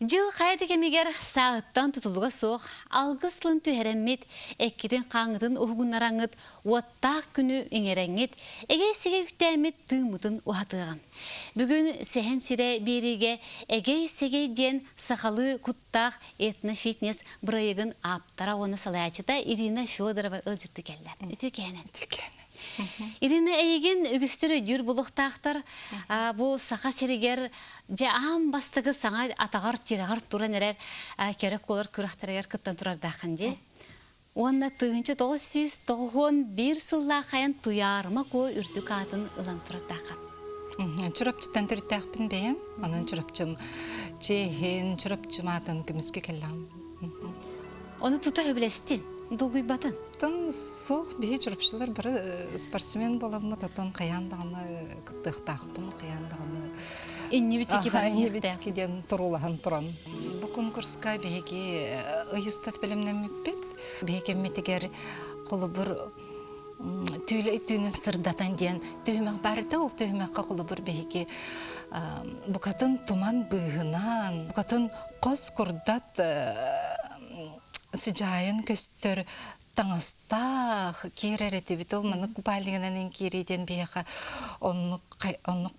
Жыл қайды кемегер сағыттан тұтылуға соқ, алғыслын түйереммет, әккеден қаңыдын ұғын араңыд, уаттақ күні еңереңет, әге сеге үктәмет тымытын уатыған. Бүгін сәхен сире береге әге сеге ден сақалы құттақ этно-фитнес бұрайығын аптара оны салаячыда Ирина Федорова ұлжытты кәлі. Үті кәнен. Ирина әйген үгістері дүр бұлықтақтар, бұл сақа серегер жаам бастығы саңа атағар тирағар тұран әрер керек олар күрақтарығар күттан тұрардақын де. Онна тұғыншы 991 сылла қаян тұярыма көй үрді қатын ұлан тұрардақын. Чұрапчыттан түрттәқпін бейім, оның чұрапчым чейхен, чұрапчым атын күміске кәллам. Оны тұта өбілестін, долгой батын. Соқ бейі чұрапшылар бірі спортсмен боламы, тұтын қаяндағыны күттіқтақпын, қаяндағыны Иннебітеке бар иннебітекеден тұрулаған тұран. Бұл конкурсқа бейге ұйыстат білімнен мүппет. Бейге метігер қолы бір түйілі үттүйіні сырдатан дейін түйімек барды, ол түйімекқа қолы бір бейге бұқатын туман бұғынан, бұқатын қос құрдат сыжайын көстір таңастақ керер еті біт ол мұны күпайлығынан керейден бейіға оны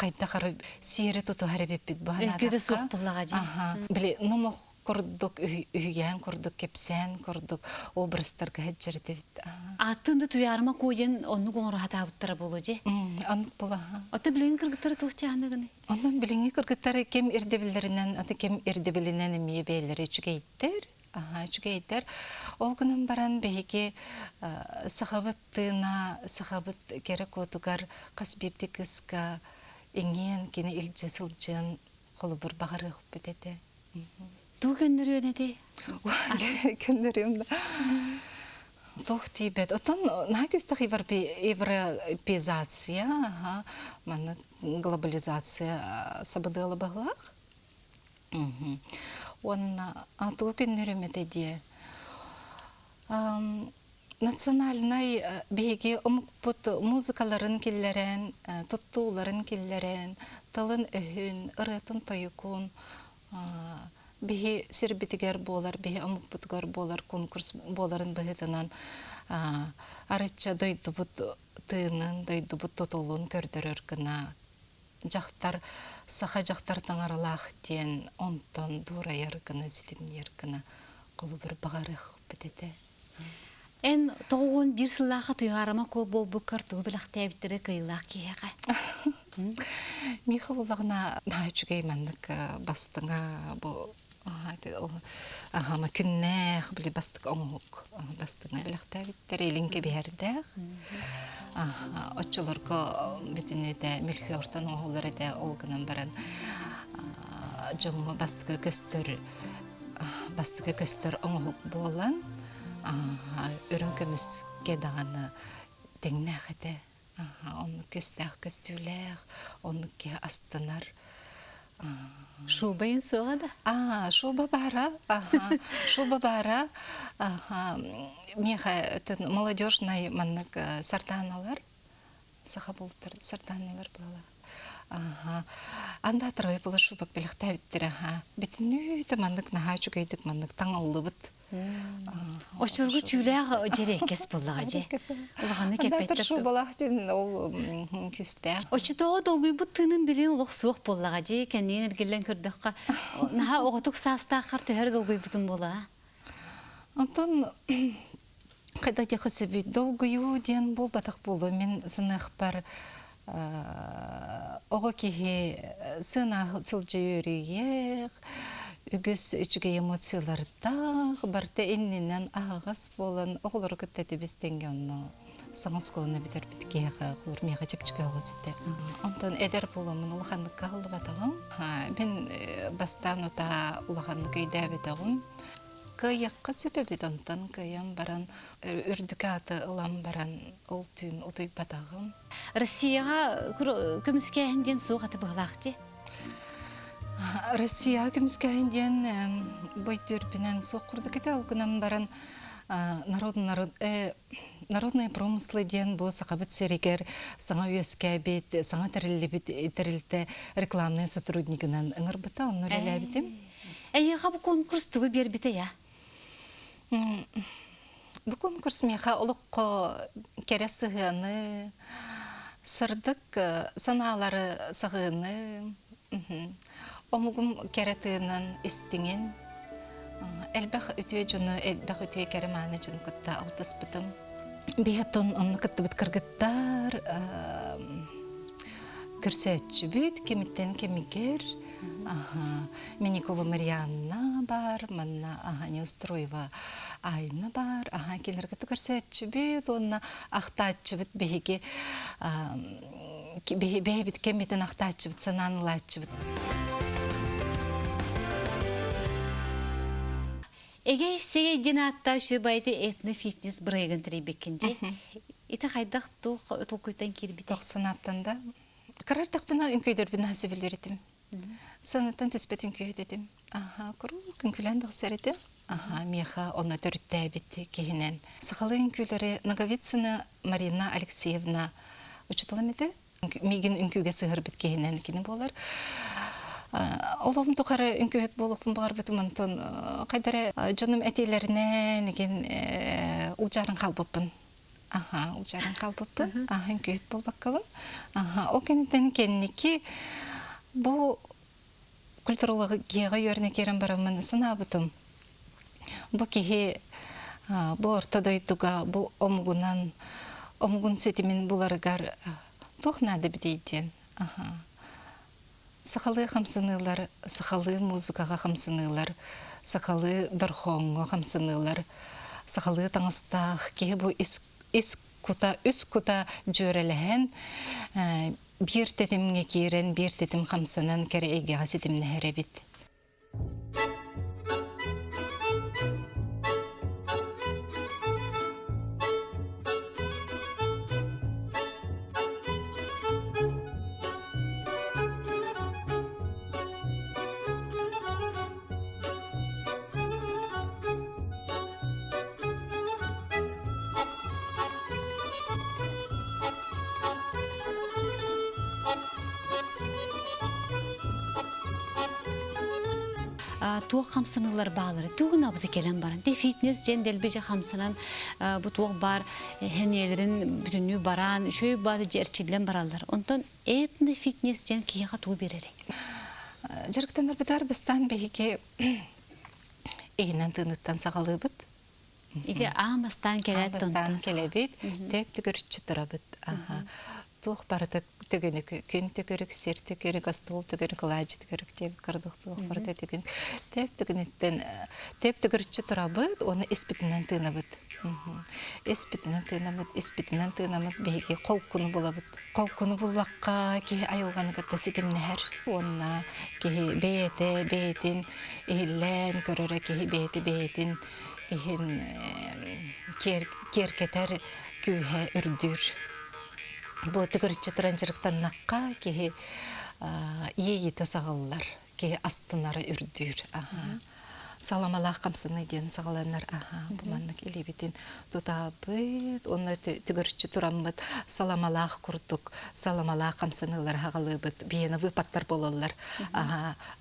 қайта қарып сері тұту әребеп біт бұғанадаққа. Өкеді соқ бұлаға дейін. Біле, нұмық құрдық, үйген құрдық, кепсен құрдық, обрыстарға әджер еті біт. Аттынды туярыма көйден оны қоңыр хата бұттара болу де? Анық бұла. Оты біліңі кіргіттары тұқты аңдығыны? Оның біліңі кіргіттары кем ердебілерінен, аты кем ердебілінен емей бейлері жүгейттер. Жүгейдер. Ол күнім баран бейге сақабыт тына, сақабыт керек отугар қасберді кісқа еңен кені илже сылжын қолы бір бағары құп бітеді. Ду көннері өне Көннері өне. Тоқ дейбет. Отын нағыстық европеизация, глобализация сабыдылы бағылақ. Онна атуы күннерімеді де. Национальный бейге ұмықпыт музыкаларын келлерен, тұттуыларын келлерен, тылын өйін, ұрытын тойықын, бейге сербетігер болар, бейге ұмықпытығар болар, конкурс боларын бұғытынан арытша дойды бұт тыынын, дойды бұт тұтылын көрдірір күна. Жақтар, саха жақтар таңаралақ ден, онтан дура яргына, зидімін яргына, қолы бір бағарық бітеді. Ән тоғын бір сыллаға тұйғарыма көп бол бұл картығы біліқті әбіттері қиылақ кейеға. Миха болағына жүгеймәндік бастыңа бұл күннәқ білі бастық оңық. Бастыңа біліқті әбіттері елінге бәрдәқ. Отчыларға бүтін өте мүлкі ортан оғылар өте олғынан баран жоңғы бастығы көстір оңық болан үрінкіміз кедағаны деңнәқ өте. Оны көстәқ көстіләқ, оны ке астынар. Шубайын соғады? Шуба бара. Шуба бара. Меха молодежный маннык сартаналар. Саха болтыр сартаналар была. Анда трой была шуба белхта биттер. Битүнү те маннык наха чугайдык маннык таңаллы бит. Ошоргу түүлэг жерекес буллага же. Улганы кепеттер. Шубалахтын ол күстә. Очто долгуй буттынын билин лук сук буллага же. Кенен эргелен кырдыкка. Наха оготук саста карты хер долгуй бутун була. Антон кайда те хасеби долгую ден бол батак болу. Мен сынах бар ого кихи сына сылжы өрüyek. Үгіз үчіге эмоцияларда барты эннинен ағас болан оғылар күттәті бістенге оны саңыз қолына бітер біткеға құлыр меға чепчіге оғыз еті. Онтан әдер болуымын ұлғанлыққа қалды батағым. Мен бастан ұта ұлғанлық үйді әбетағым. Кайаққа сөпебет онтан кайам баран үрдікі аты ұлам баран ол түйін ұтый батағым. Россияға көміске әнден суық аты бұғылақты? Россия кемскәйден бойтөрпинен соқырды кете алгынан баран народные промыслы ден бу сақабыт серегер саңа үескә бит саңа тәрелле бит тәрелте рекламный сотруднигынан ыңыр быта онны ләбитем Әйеға бұл конкурс түгі бербіте, я? Бұл конкурс меха олыққа кере сығыны, сырдық саналары сығыны, омығым кере тыынан істіңен, әлбәқ өтуе жүні, әлбәқ өтуе кере маны жүн күтті алтыс бұтым. Бейхаттон оны күтті бұт кіргіттар, көрсетші бүт, кеміттен кемігер, Миникова Марьяна бар, манна Неустроева Айна бар, келергіті көрсетші бүт, оны ақтатшы бүт бейге, бейбіт кеметін ақтатшы бүт, сананылатшы бүт. Эге сеге динатта шөбайды этно-фитнес брейгін тірейбеккенде, иті қайдақ тұқ өтіл көйтен кербіті? 90-аттан да. Қарар тақпына үнкөйдер бін хасыбелер етім. Саңыттан түспет үнкөй етім. Көру күнкілен дұқсар етім. Меха оны түрітті әбетті кейінен. Сақалы үнкөйлері Наговицына Марина Алексеевна ұчытылым еді. Меген үнкөйге сығыр біт кейінен кені болар. Олағым тұқары үнкөйет болуқпын бағар бітім ұнтын. Қайдары жөным әтейлеріне неген ұлжарын қалбыппын. Ұлжарын қалбыппын. Үнкөйет болбаққабын. Ол кенеттен кеннеке бұл культурологы геға өріне керен барамын сынабытым. Бұл кеге бұл ортадойдуға бұл омғын сетімін бұларығар тоқнады бідейден. Сақалы қамсынылар, сақалы музыкаға қамсынылар, сақалы дұрхоңға қамсынылар, сақалы таңыстақ, кеге бұл үс күта жөреліген, бір тетімге керен, бір тетім қамсынан кәрі әйге ғасетімні әребет. Туық қамсынылар бағылары, туғын абызы келен барын. Де фитнес жен дәлбеже қамсынан бұл туық бар, хәнелерін бүтінні баран, шөй бады жерчілен баралар. Онтан этні фитнес жен кейіға туы берері. Жарықтанар бұдар бұстан бейге егінен тыңыттан сағалы бұд. Иде амастан келе Амастан келе бұд, тек түгірітші тұра бұд. Туық барды түгінік, күн түгірік, сер түгірік, астыл түгірік, лайжы түгірік, тек қырдық туық барды түгінік. Теп түгінеттен, теп түгірітші тұра бұд, оны еспітінен тыны бұд. Еспітінен тыны бұд, еспітінен тыны бұд, бейге қол күні бола бұд. Қол күні болаққа кей айылғаны қатта сетімні әр. Онына кей бейетін, ейлен көрірі кей бейетін, керкетер күйе үрдір. Бұл түгірітші тұранжырықтан наққа кеге ейеті сағалылар, кеге астынары үрдір. Саламалақ қамсыны ден сағаланар. Бұманнық елебетін тұтабыд, оны түгірітші тұрамбыд, саламалақ күрдік, саламалақ қамсынылар хағалы бұд, бейіні выпаттар болалар.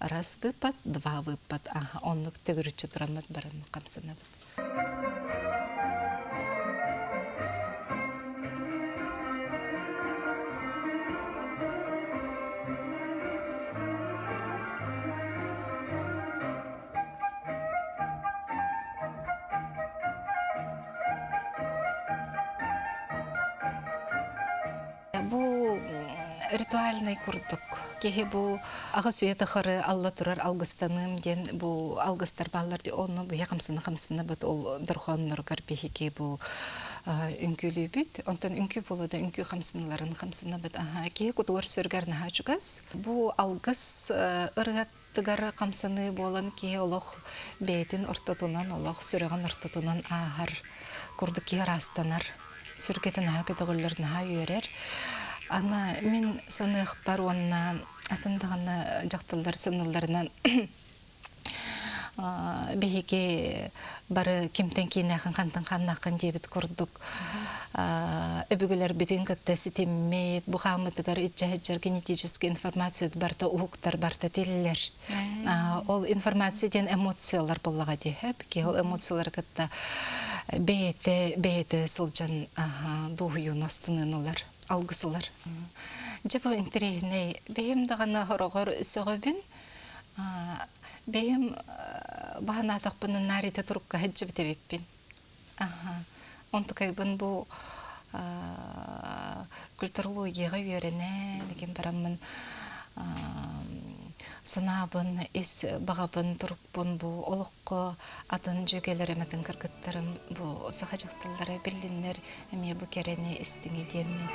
Раз выпат, два выпат, онық түгірітші тұрамбыд барын қамсыны бұд. Бұл ритуальный күрдік. Кеге бұл аға сүйеті қыры алла тұрар алғыстаным ден бұл алғыстар балар де оны бұл қамсыны бұд ол дұрған нұрғар бейге бұл үнкілі бүд. Онтан үнкі болуды үнкі қамсыныларын қамсыны бұд. Кеге күдуар сөргәрні хачугаз. Бұл алғыс ырғаттығары қамсыны болан кеге олық бәйтін ортатынан, олық сүреген ортатынан ағар күрдік кеге растанар. Сүргетін көтіғілерін үйерер. Ана мен сынық бар онына атындағына жақтылар сыныларынан биһиги бары кимтен кийинэхин хантан ханнакын дебит курдук. Өбүгүлер битин көттө ситиммет, бу хамытыгар итжаһаджар генетический информация барта ухуктар барта тиллер. Ол информацияден эмоциялар боллага дехеп, ки ол эмоциялар кытта бейте сылжан дуюн астынылар, алгысылар. Жабо интерехне бейим дагана хорогор сөгөбүн бейим бахана тақпының нарите тұрыққа хәджі бітебеппен. Онтықайбын бұл культурологияға үйерене деген барамын санабын, ес бағабын, тұрықпын бұл олыққы атын жөгелер әмәтін кіргіттірім бұл сақа жақтылары білдіңдер әме бұл керене істіңе деймін.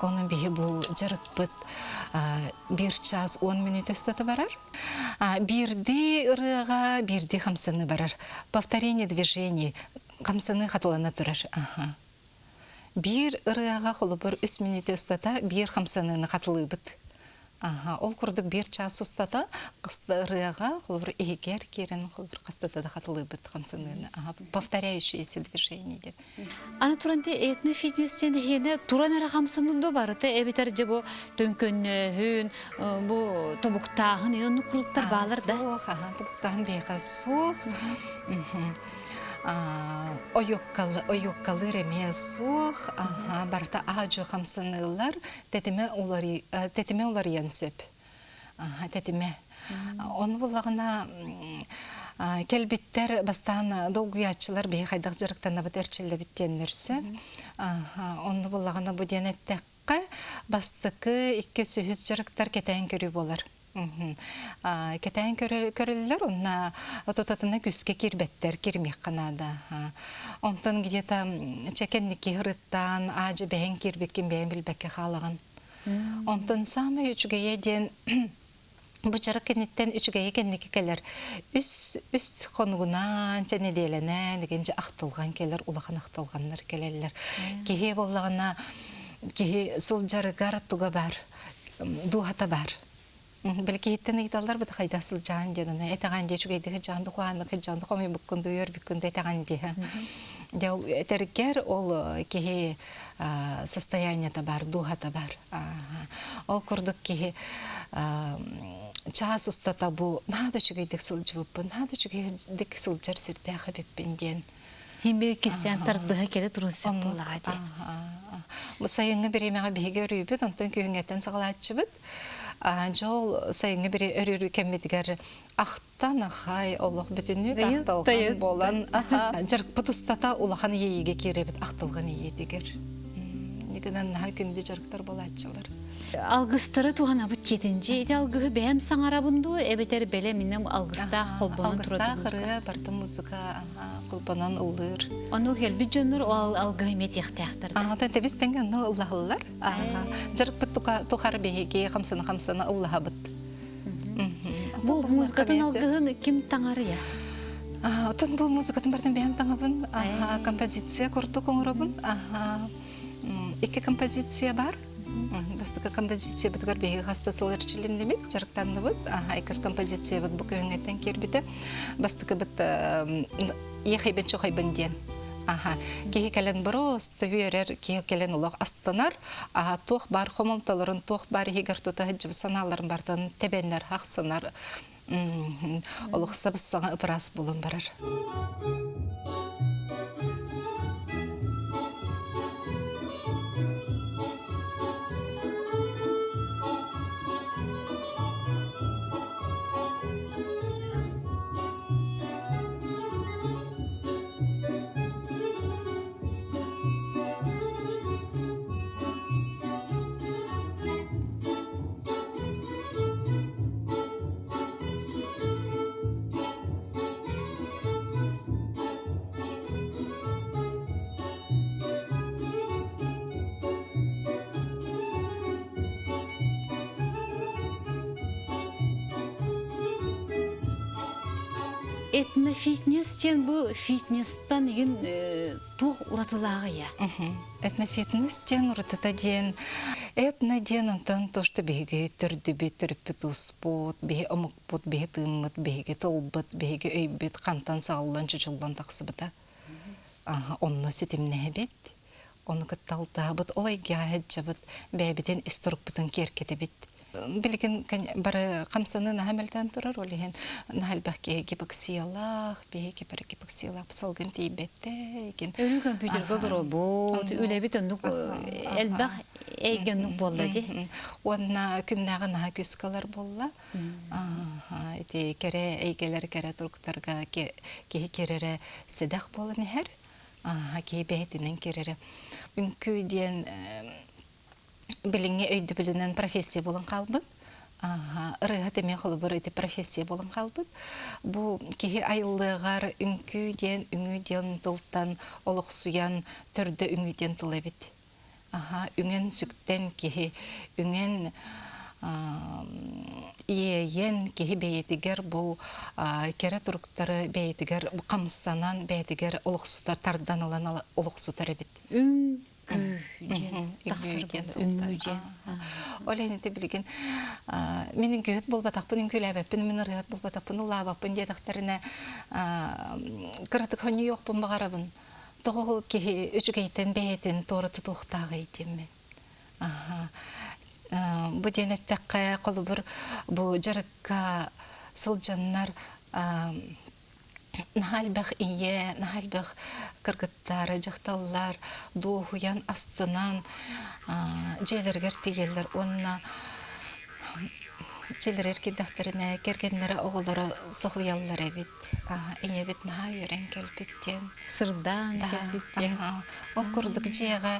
Onun bihi bu жарыкпыт 1 час 10 минут өстөтө барар. Бирди ырыга, бирди хамсыны барар. Повторение движений хамсыны хатылана турар. Бир ырыга холобор 3 минут өстөтө, бир хамсыны хатылыбыт. Ол курдук 1 час устата, кысты ырыга холобор эгер керен холобор кыстата да хатылыбыт хамсыны. Повторяющиеся движения деп. Аны туранте этне фитнестен хене туранара хамсанунда барыты эбитер жебо төнкөннө хүн бу тобуктагын иону круттар баалар да. Тобуктагын бейха сух. Ойоккалы реме сух. Барта ажу хамсанылар тетиме олар ян сөп. Тетиме. Оны булагына келбиттер бастан долгуячылар бей хайдак жарыктан абыт эрчилде биттеннерсе. Оны булагына бу денеттекке бастыкы 200 жарыктар кетен көрү болар. Кетен көрүллөр, онна ототатына күске кирбеттер, кирмек канада. Онтон где-то чекенники хырыттан, ажы бәйін кирбеккен бәйін билбекке халаган. Онтон самы үчүгейе ден bu жарык кенеттен үчүгейе кенники келер. Үст конугунан, чәне делене, дегенже ақтылған келер, улахан ақтылғанлар келелер. Кехе боллағына, кехе сыл жарыгар туга бар, дуhata бар. Belki hitten idallar bu da kaydasız can canına. Etağan diye çünkü canlı kuanlık canlı komi bukkundu yor bukkundu etağan diye. Дел этергер ол кеге состояние табар, духа табар. Ол курдук кеге час устата бу надо чугай дексылжып, надо чугай дексылжар сирде хабиппенден. Химбе кистен тардыга келе турусып болага ди. Сайыңы беремеге беге өрүбүт, онтон күйүңөтөн сагалатчыбыт. Жол сайыңы бири өрүрү кеммедигер ақтан ахай Аллах бүтүнү такталган болан жарык бутустата улахан ийиге керебит актылган ии дегер. Негеден ха күндө жарыктар болатчылар. Алгыстары тугана бут 7-нчи алгы бәм саңарабынды эбетер беле минем алгыста холбонун турат. Алгыста барты музыка кулпанан ылдыр. Аны келби жөнөр алгы мет яктактыр. Та тебестенген Аллахлар. Жарык бутука тухар беге 50 Аллаха бут. Бу музыкадан алгыгын ким таңары я? Отон бу музыкадан бардын бәм таңабын. Композиция курду коңробун. 2 композиция бар. Бастыка композиция бутгар беги хастасылар чилиндемек жарыктанды бут. Айкас композиция бут бу көңөттен кербите. Бастыка бут ехайбен чохайбен ден. Кеге келен брос төвөрер, кеге келен улак астанар. Тох бар хомонталарын, тох бар егер тота хыжып саналарын бартан тебеннер хаксынар. Олук сабыссага ыпырас болон барар. этнофитнес чен бу фитнестан еген тух уратылағы я. Этнофитнес ден уртата ден, этно ден антон то, что беги төрді бет түріппіт успот, беги омықпот, беги тыммыт, беги тылбыт, беги өйбіт, қантан сағылан чүчілдан тақсы бұта. Онны сетімне бет, оны кытталта бұт, олай гәхет жабыт, бәбітен исторық бұтын керкеті бет. Билген бары қамсаны нәмелден тұрар олеген нәлбәкке гипоксиялақ, бейге бір гипоксиялақ салгын дейбетті екен. Өлі компьютер қалдыр бұл, өлі бет өндік әлбәқ әйгеннік болды де. Онна күннәғы наға күскалар болла. Кере әйгелер кере тұрқтарға кей керері седақ болын әр. Кей бәйтінен керері. Үнкүйден билинге өйді білінен профессия болын қалбыд. Рыға темен қолы бір өйді профессия болын қалбыд. Бұ кеге айылығар үнкүйден, үңүйден тылтан, олық суян түрді үңүйден тылы бет. Үңен сүктен кеге, үңен иейен кеге бәйетігер бұл кері тұрқтары бәйетігер қамсанан бәйетігер олық сутар, тардан алан олық сутары бет. Үңгүйден, тақсыр болды, үңгүйден. Олайнеті білген, менің күйет бол батақпын, үңкүл әбәппін, мен ұрғат бол батақпын, ұлабаппын, дедақтарына қыратық хөні жоқпын бағарабын. Тоғыл кеге үчігейтен, бәйетен, торы тұтуқтағы ейтен мен. Бұ денеттәққа қолы бір, бұ жарыққа сылжаннар нахальбах ие, нахальбах кыргыттары, жақталлар, доғуян астынан желергер тегелер. Онына желер кеддақтарына кергенлері оғылары соғуялар әбет. Ие бет наға өрен кәлбеттен. Сырдан кәлбеттен. Ол көрдік жеға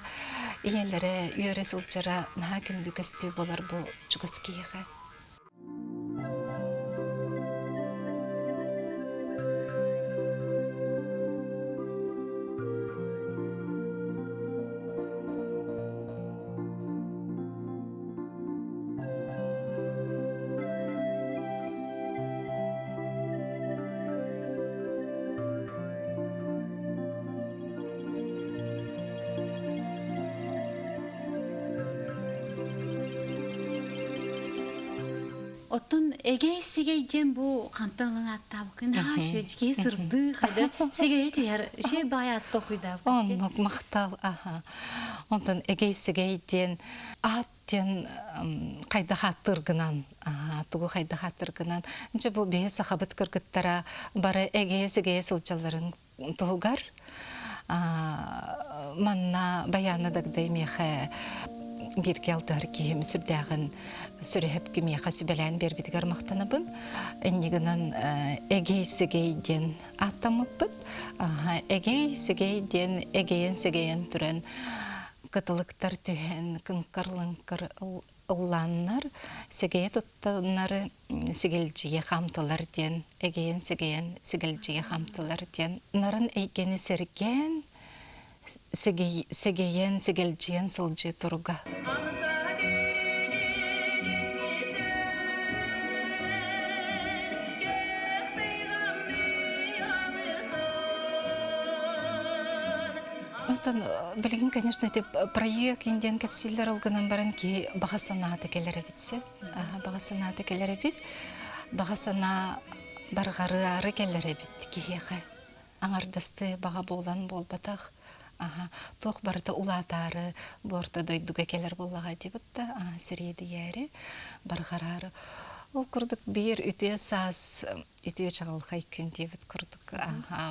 иелері өре сылчара наға күнді көсті болар бұл жүгіз кейіға. Оттон эгей сигейден бу кантанлын аттабыкын шөчке сырды хайда сигей тер ше баят токуйда. Оннук мактал, Онтон эгей сигейден аттен кайда хаттыргынан, тугу кайда хаттыргынан. Инче бу бе сахабыт кыргыттара бары эгей сигей сылчаларын тугар. Манна баяны дагдай меха bir geldi ki sürdağın sürehep ki miha sübelen bir bitgar maqtanabın enniginan egeysigeyden atamıpıt egeysigeyden egeyen segeyen türen katılıktar tühen kınkarlınkar ıllanlar segeye tuttanları sigelciye hamtalar den egeyen segeyen sigelciye hamtalar den narın eygeni sergen segeyen segelciyen sılcı turga. Білген, конечно, проект инден кәпсілдер олғынан барын ки бағасана текелері бітсе. Бағасана текелері бит. Бағасана барғары ары келері бит кейеғі. Аңардасты баға болан болбатақ. Тоқ барыда улатары, борта дойдуға келер болаға дебітті. Сіреді әрі, барғарары. Ол күрдік бір үтіе саз, үтіе чағылғай күн дебіт күрдік.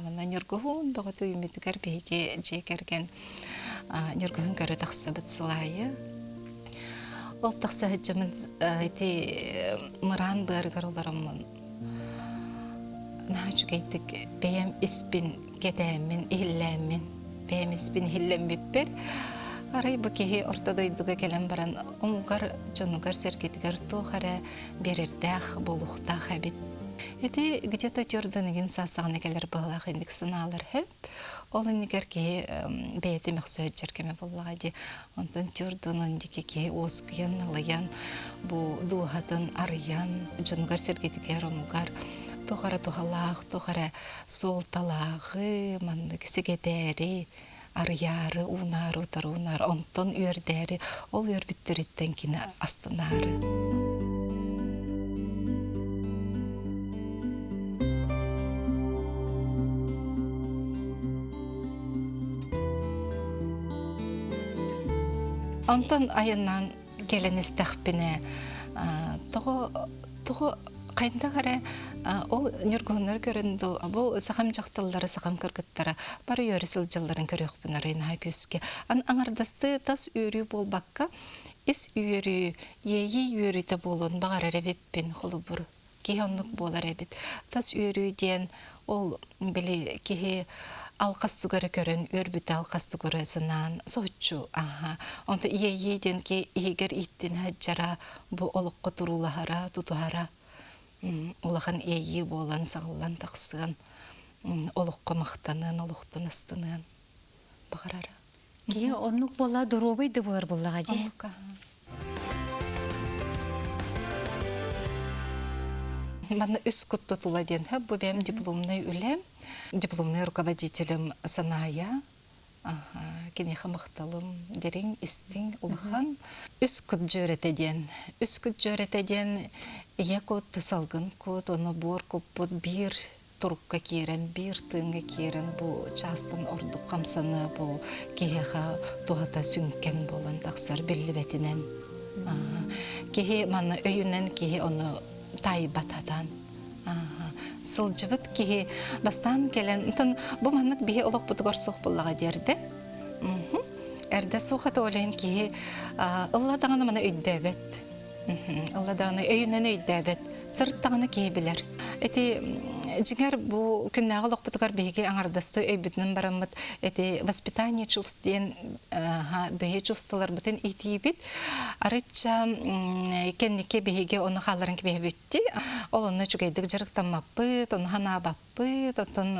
Мына нұргұғын бағыты үмітігер бейге жекерген нұргұғын көрі тақсы бұт сылайы. Ол тақсы ғыджымын мұран бәргар оларымын. Нағычугейдік бәйім іспін кедәмін, ихілләмін, бәйім іспін ихілләм біппер. Арай бакеһи ортодойдуга келен баран омугар жонугар серкетигер тухара берердах болухтах хабит. Эти где-то тёрдыныгин сасагына келер быгалах индик сыналар хэп. Ол иннигер ки бейти мөхсөт жеркеме боллага ди. Онтон тёрдынын дикеки оскуян налаян бу дуухатын арыян жонугар серкетигер омугар Тухара тухалаах, тухара солталаагы, маннык сегедери, арьяры, унары, утарунар, онтон үйердери, ол үйербиттериттен кини астынары. Онтон айынан келенестахпине, тоғы қайында қарай ол нергонлар көрінді, бұл сақам жақтылары, сақам кіргіттары, бары үйері сылжаларын көріқпін арайын күске. Аңардасты тас үйері бол баққа, ес үйері, ейі үйері де болын, бағар әребеппен қолы бұр. Кейхонлық болар әбет. Тас үйері ден ол білі кейі алқасты көрі көрін, өрбіті алқасты көрі сынан, соғытчу, Онда ейден ке егер иттен әджара, бұл олыққы тұрулахара, тұтухара, олахан ейі болан, сағылан тақсыған, олыққы мақтанын, олықтын астынын, бағарара. Кей оннук бола дұробайды болар болаға де? Мана үс күтті тұла ден, бұл бәм дипломный үлем, дипломный руководителем саная, кенеха мақталым дерің істің ұлған. Үс күт жөретеден, ие кот салғын кот, оны бор көппіт бір тұрыққа керен, бір тыңға керен, бұл частын ордық қамсаны, бұл кеха туғата сүнкен болан тақсар білі бәтінен. Кехе мана өйінен кехе оны тай батадан. Сылжыбыт кихи бастан келен, бұл маннық бейі олық бұтығар соқ болаға дерді. Әрді соқат олайын кихи ұлладағаны мана өйдәбет. Ұлладағаны өйінен өйдәбет. Сырттағаны кей білер. Әті жігер бұл күннағы олық бұтығар бейге аңардасты өйбітінің барамыд. Әті воспитание чувств ден бейе чувствалар бұтын ити бит. Арыча кеннеке бейге оны қаларын кебе бітті. Ол оны жүгейдік жырықтан маппыт, оны хана баппыт, онтан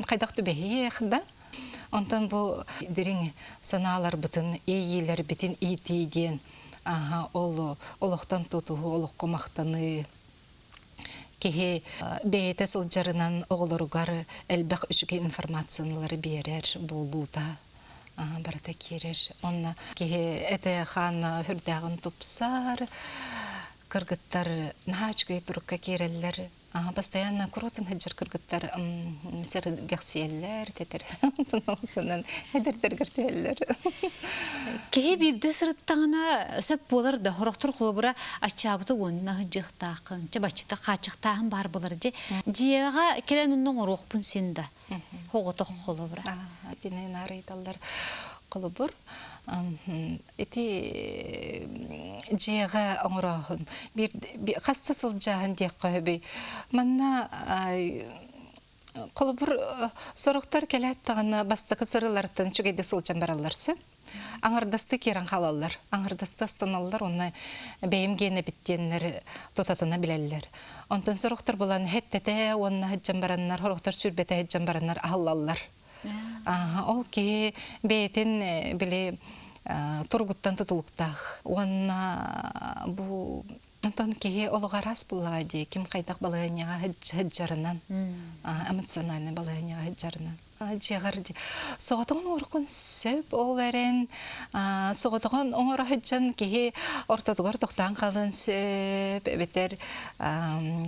қайдақты бейе қыда. Онтан бұл дерің саналар бұтын, ейелер бітін ити ден. Олықтан тұтуы, олық қомақтаны. Кеге бейті сылжарынан оғылырғар әлбәқ үшіге информациялары берер болуда. Барата керер. Онна кеге әті хан хүрдәғын тұпсар, кыргыттар нағачкөй тұрыққа керелер. Постоянно крутын хаджар кыргыттар сер гәксиелләр, тетер. Сонан әдердер гәртуелләр. Кеге бирді сырыттағына сөп болар да, хорақтыр қолы бұра ачабыты онына жықтақын, жабачыта қачықтағын бар болар же. Жияға келен ұнның ороқпын сенді. Хоғыты қолы бұра. Динен арайдалар қолы бұр. Эти жега оңрахын хаста сылжаһын дек қойбей. Манна қолы бір сорықтар келет тағына бастықы сырылартын чүгейді сылжан бараларсы. Аңардасты керен қалалар, аңардасты астаналар, оны бейімгені біттенлер тотатына білелер. Онтын сорықтар болан хеттете, оны хеджан баранлар, хорықтар сүрбеті хеджан баранлар алалар. Ол ке бейтін біле тұрғыттан тұтылықтақ. Онна бұл Антон кеге олғарас бұлға де, кем қайдақ балағаняға хеджарынан, эмоциональный балағаняға хеджарынан. Жеғарды. Соғатығын орқын сөп оларын, соғатығын оңыра хеджан кеге ортадығыр тоқтан қалын сөп, бетер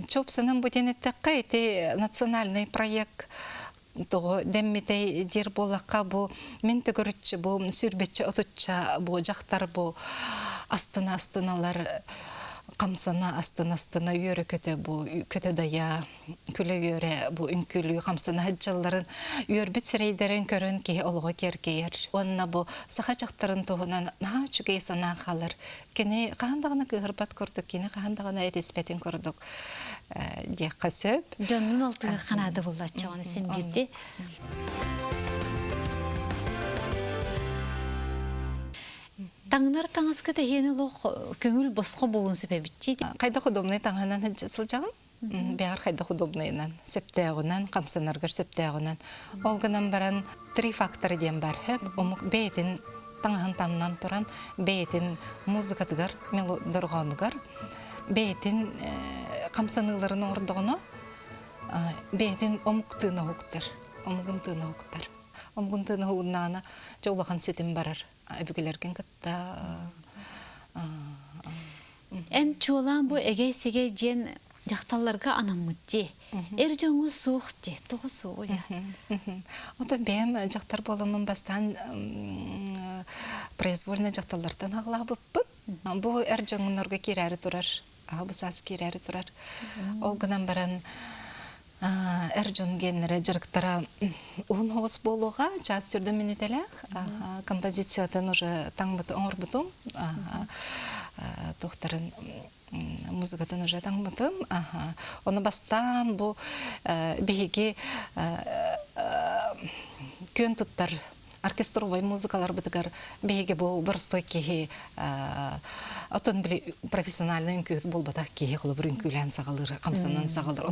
чопсының бұденеттіққа еті национальный проект тоғы дәмметей дер болаққа бұ мен түгірітші бұ сүрбетші ұтытша бұ жақтар бұ астына-астыналар қамсана астына үйері көті бұ көті дая күлі үйері бұ үнкілі қамсана хаджаларын үйербет сірейдерін көрін кей олығы кергейер. Онына бұ сақа жақтарын тоғынан наға чүгей сана қалыр. Кені қағандағына кығырбат көрдік, кені қағандағына әтеспетін көрдік. Дек қасөп. Жонның алтығы қанады болды атчағаны сен берді. Таңнар таңызғы да ені лоқ көңіл босқы болуын сөпе бітчейді. Қайда құдомны таңғанан сылжағын? Бәғар қайда құдомнайынан, сөптәғынан, қамсанарғыр сөптәғынан. Олғынан баран 3 факторы ден бар. Бәйтін таңғын таңнан тұран, бәйтін музыкадығар, мелодорғанығар, бәйтін қамсаныларын ордығыны, бейтин омуктыына хуктар. Омугунтыына хуктар. Омугунтыына хугуннаана жолахан сетим барар. Эбигелерген кытта. Эн чуолан бу эге-сеге жен жақталларға анаммытти. Эр жоңу суухти, тоғы суу я. Ота бем жақтар боламын бастан произвольно жақталардан ағылабыппын. Бу эр жоңунорга кирәри турар. Бу сас кирәри турар. Ол гынан баран эр жон геннере жарыктара он хоос болуға час түрді минутелек. Композициядан уже таңбыты оңырбытым. Тоқтарын музыкадан уже таңбытым. Оны бастан бұл бейге көн туттар оркестровый музыкалар бытыгар бейге бұл бір стой кеге отын білі профессиональный үнкүйт бұл батақ кеге қылы бір үнкүйлән сағалыр, қамсанан сағалыр.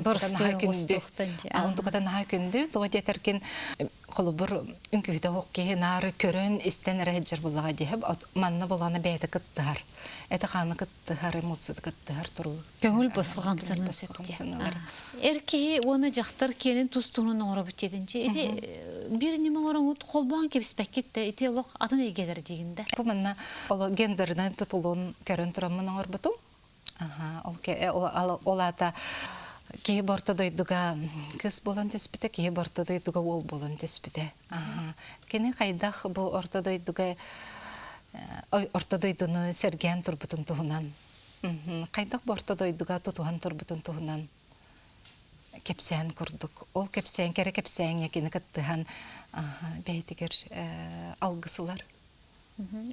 Онтықадан наға күнді, тоға детеркен қылы бір үнкүйті оқ кеге нары көрін істен әрәджер болаға дейіп, манна боланы бәйті кыттығар. Әті қаны кыттығар, эмоцияты кыттығар тұру. Көңіл босқы қамсанын сөпте. Эркеге оны жақтар кенін тұстуының оңыры бүттедінші. Bir nima orangut kolban kebisbekkitte ite loq adın egeler diginde. Bu manna genderden tutulun körün turamın orbutun. Olata ki borta doyduga kız bolan tespite ki borta doyduga ol bolan tespite. Kene kaydak bu orta doyduga orta doydunu sergen turbutun tuhunan. Kaydak borta doyduga tutuhan turbutun tuhunan. Kepsen kurduk. Ol kepsen, kere kepsen yakini kattıhan beytiger algısılar.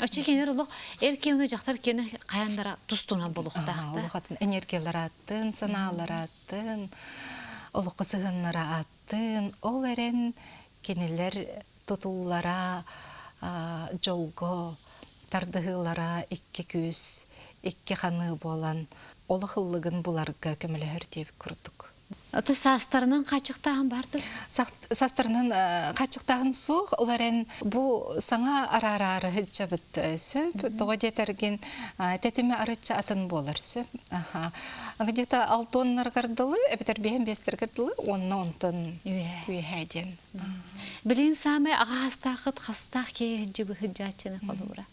Açı kener oluq, erke onu jaqtar kene qayandara tustunan boluqtaqta. Oluqatın energiyalar attın, sanalar attın, oluqı sığınlara attın. Ol eren keneler tutullara, jolgo, tardığılara iki küs, iki xanı bolan, oluqıllığın bularga kömülehör deyip kurduk. Аты састарынан қачықтағын барды? Састарынан қачықтағын соқ, оларын бұл саңа ара-ара хыджа біт сөп, тоға детерген тәтіме арытча атын болар сөп. Где-то 6 тоннар қардылы, әбітер бейін 5 қардылы, онына онтын үйәден. Білін самай аға хастақыт хастақ кей хыджы хыджачыны қолуыра?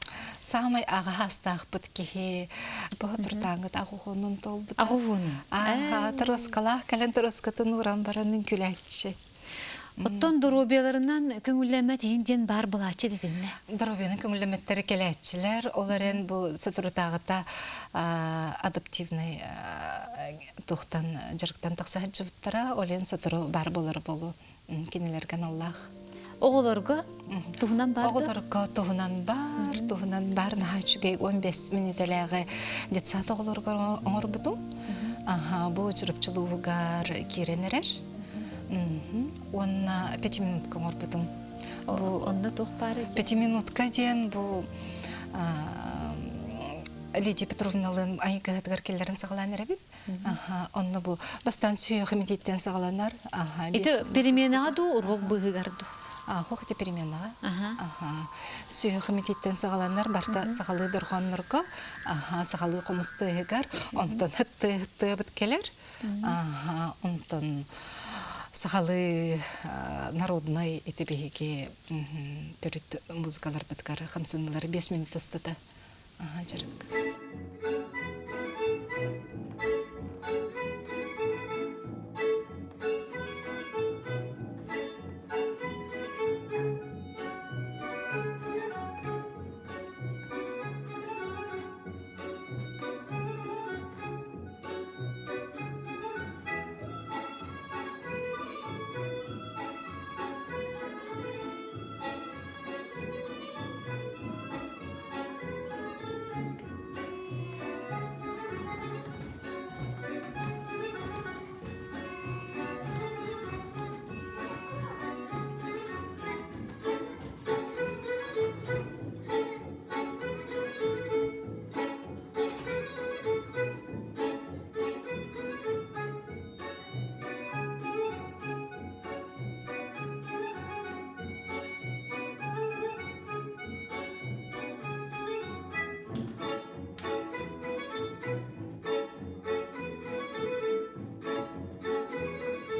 Самай аға хастақ бұт кей бұғытыртаңыт ағуғының тол бұт. Ағуғының? Тұрысқалақ кәлін тұрысқытын ұран барының күләтші. Оттон дұрубияларынан көңілләмәт енден бар бұлачы дедіңне? Дұрубияның көңілләмәттері кәләтшілер. Оларын бұл сұтырытағыта адаптивный тұқтан жырықтан тақса жывыттара, олен сұтыры бар болар болу кенелерген Аллах. Оғылырғы тұғынан барды? Оғылырғы тұғынан бар. Наға үшіге 15 минутеләғі детсат оғылырғы оңыр бұдым. Бұл жүріпчілуғығар керенерер. Онна 5 минутка оңыр бұдым. Онда тұқ бары? 5 минутка ден бұл Лидия Петровналың айығығыдығар келдерін сағаланыр әбет. Онна бұл бастан сүйеғі медеттен сағаланар. Эти переменаға ду урок бұғығарды? Хоқыты переменаға. Сүйеғі медеттен сағаланар, барта сағалы дұрғанларға, сағалы қомысты егер, онтан хытты бұт келер. Онтан сағалы народной етебеге түріт музыкалар бұткары, қамсынылары 5 минут астыда. Жарық.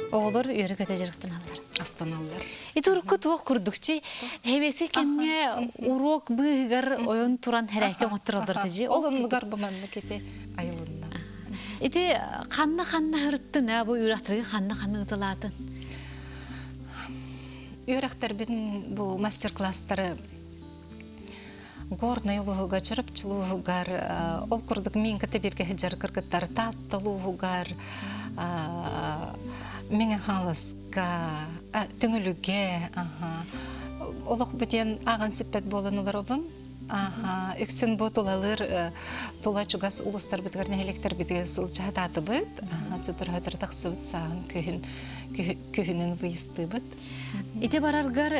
Оғылар үйері көте жырықтын алар. Астаналар. Ити урукку туох курдукчи, хебеси кемге урок быгар ойон туран хәрәке оттыралдырды жи. Олынныгар бұманны кете айылында. Ити ханна хырыттын, бу үйрақтырғы ханна ытылатын. Үйрақтар бін бұл мастер-класстары горный улуғуға, чырыпчылуғугар, ол күрдік мен кіті берге хеджар кіргіттар, таттылуғугар, меңе қалысқа, түңіліге, олық бүтен аған сиппет болын олар обын. Үксін бұ тұлалыр, тұла чугас ұлыстар бітгар нәйлектер бітгі сылча хататы бұд, сөтір хөтір тақсы бұд сағын күйінін бұйысты бұд. Ити бараргар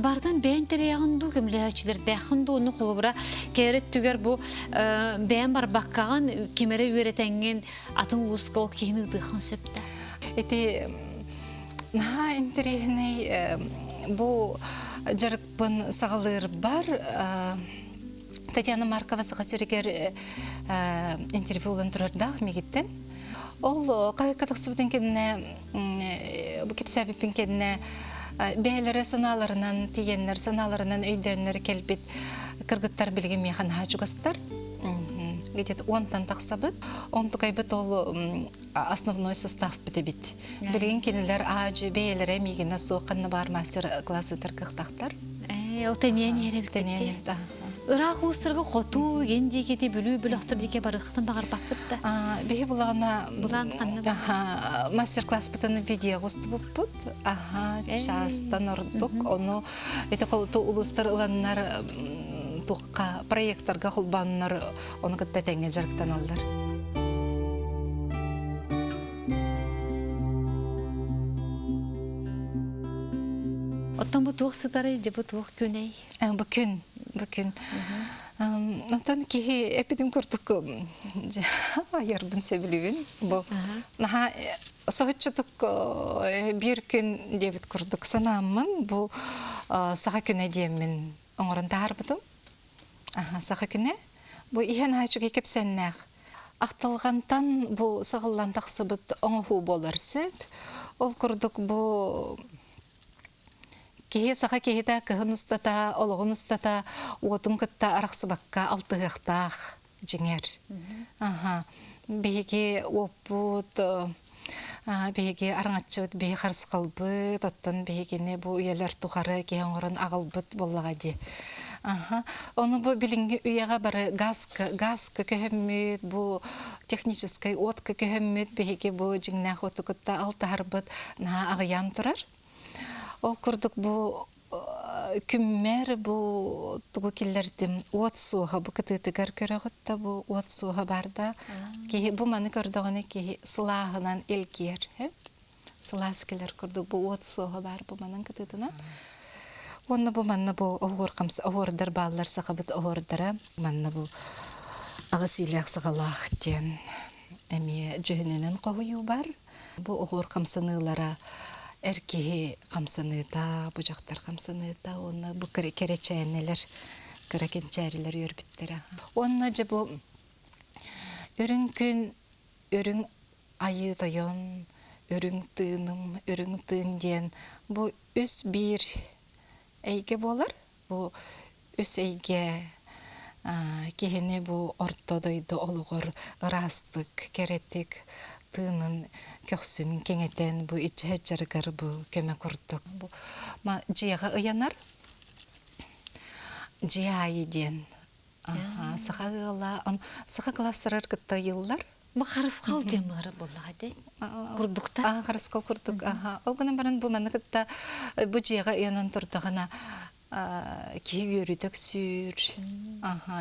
бардан бәйін тәрияғынду кемләчілер дәқынду оны қолыбыра кәрет түгер бұл бәйін бар баққаған кемері үйретенген атын ұлысқа ол кейіні дұқын сөпті. Ити наға интерегіней бұл жарықпын сағалыр бар. Татьяна Маркова саға сөрегер интервьюлын тұрардағы мегеттен. Ол қайқатықсы бұтын кеніне, бұл кепсәбіппен кеніне бәйлері саналарынан, тиенлер саналарынан өйденлер келбет кыргыттар білген механ хачугастар. Где-то 10-тан тақсабыт, 10 тұқайбыт ол основной состав біті бит. Білген кенелер ажы бәйлері мегені соққанны бар мастер-классы тәркіқтақтар. Ол тәнен ері бітті. Ырақ ұстырғы қоту, енде кете бүлі оқтыр деке барықтың бағар бақытты. Бейі бұлағына мастер-класс бұтыны видео ғосты бұп бұд. Частан ордық. Оны қолты ұлыстар ұланнар тұққа проекттарға құлбанынар оны күтті тәңе жарықтан алдар. Оттан бұ туық сытары, же бұ туық күней? Бүкін. Натан кейі әпедім көрдік айарбын сөбілуін. Наға соғытшыдық бір күн дебіт көрдік санамын. Бұл саға күн әдемін оңырын тағар бұдым. Саға күні. Бұл иен айчуға кепсәннәқ. Ақталғантан бұл сағылан тақсы бұд оңығы болар сөп. Ол көрдік бұл Кеге саға кегеда кығын ұстата, олығын ұстата, отын күтті арақсы баққа алтығықтақ жеңер. Беге опыт, беге араңатчыбыт, беге қарсы қалбыт, оттан бегене бұл үйелер тұғары кейін ғырын ағылбыт болаға де. Оны бұл білінгі үйеға бары газка көхіммет, бұл техническай отқа көхіммет, беге бұл жеңнәқ оты күтті алтығарбыт ағыян тұрар. Ол күрдік бұл күммер бұл тұғы келдердім от суға, бұл күтігігер көріғітті бұл от суға барда. Бұл маны көрдіғіне кейі сылағынан елгер. Сыласкелер күрдік бұл от суға бар бұл манын күтігіна. Оны бұл манны бұл оғырдар балылар саға бұд оғырдары. Манны бұл ағысилек сағалақ ден әме жүхіненің қойу бар. Бұл оғыр қамсанылара әркеге қамсаныда, бұжақтар қамсаныда, оны бұл керечәйінелер, керекенчәрілер өрбіттері. Оны жа бұл өрін күн, өрін айы тойон, өрін тыным, өрін тын ден, бұл үс бір әйге болар. Бұл үс әйге кехіне бұл ортодойды олығыр, ырастық, кереттік, тыынын көксүн кеңетен бу иччәргәр бу көмө курдук. Ма жыяга ыянар. Жыяй ден. Саха класстарар кытта йыллар. Бу харыскал демлары булла де. Курдукта. Харыскал курдук. Ол гына баран бу маны кытта бу жыяга ыянан турдагына ки үйрүдүк сүр.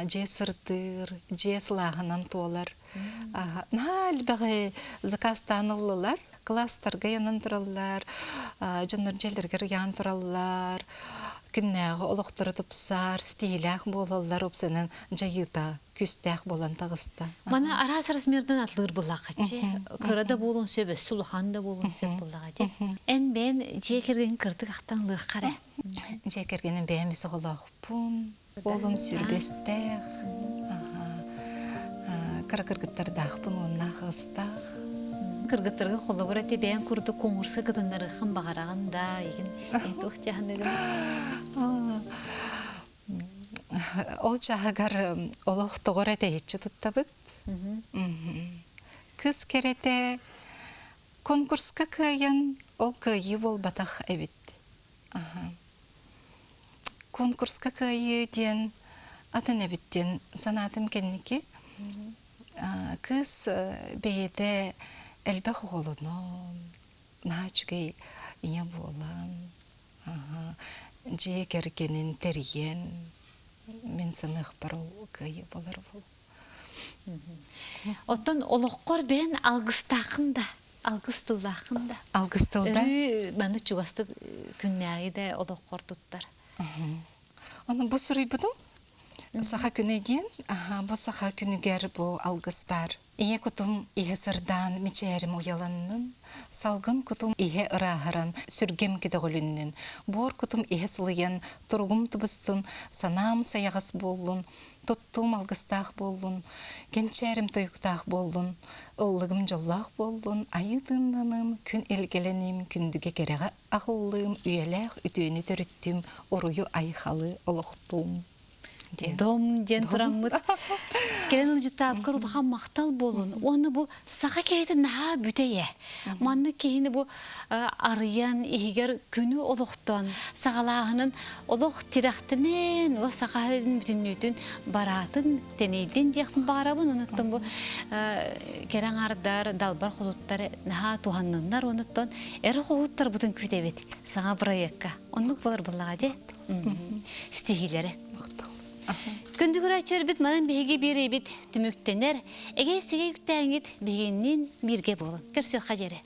Же сыртыр, же слагынан толар. Нал бағы закастанылылар, класстарға янын тұралылар, жонлар желдергер ян тұралылар, күннәғы олықтыры тұпсар, стилях болалар, опсанын жайыта, күстәқ болан тағыста. Мана арас размерден атлыр бұлақы, кырада болын сөбі, сұлықанда болын сөбі бұлақы. Ән бән жекерген кірдік ақтанлығы қара. Жекергенін бәмесі ғылақ бұн, болым сүрбестәқ. Каракыргыттар дақ бұн онна ғыстақ. кыргыттыргы холобур эти бән курду коңурсы кыдыннарыхын багараганда еген этух жаһанныгын. Ол жагар олох тогор этечи туттабыт. Кыз керете конкурска кыйын ол кыйы болбатах эбит. Конкурска кыйы ден атын эбиттен санатым кенники. Кыз бейде элбэх оголуну наачугей ине болан. Же кергенин терген мен саных барол кыйы болар бол. Оттон олоққор бән алгыстақында, алгыстылақында. Алгыстылда? Маны чугасты күннәгі де олоққор туттар. Оны бұл сұрай бұдым? Саха күні дейін, бұл саха күнігер бұл алгыс бар. Ие күтім ihe сырдан мечәрім уяланның, салғын күтім ihe ұрағыран сүргем кедіғіліннің. Бұр күтім ihe сылыян тұрғым тұбыстың, санам саяғас болын, тұттым алгыстақ болын, кенчәрім тойықтақ болын, ұллығым жоллақ болын, айыдыннаным, күн елгеленім, күндіге кереға ағылым, үйеләқ үтіні түріттім, ұрыю айқалы ұлықтым. Дом ден тұрамыд. Келен ұлжытта апқыр ұлыған мақтал болын. Оны бұл сақа кейді наға бүтейе. Манны кейіні бұл арыян, егер күні олықтан, сағалағының олық тирақтымен, о сақағының бүтіннөйтін баратын, тенейден деқпін бағарабын. Оныттан бұл керен ардар, далбар құлыттар, наға туғанныңдар. Оныттан әрі құлыттар бұтын күтебет. Саға проектқа. Онық болар бұлаға де. Стихилері. Күндігір açar бит манан беге бере бит түмүктенер. Эге сеге үктәңит бегеннен бирге болын. Көрсөк қажері.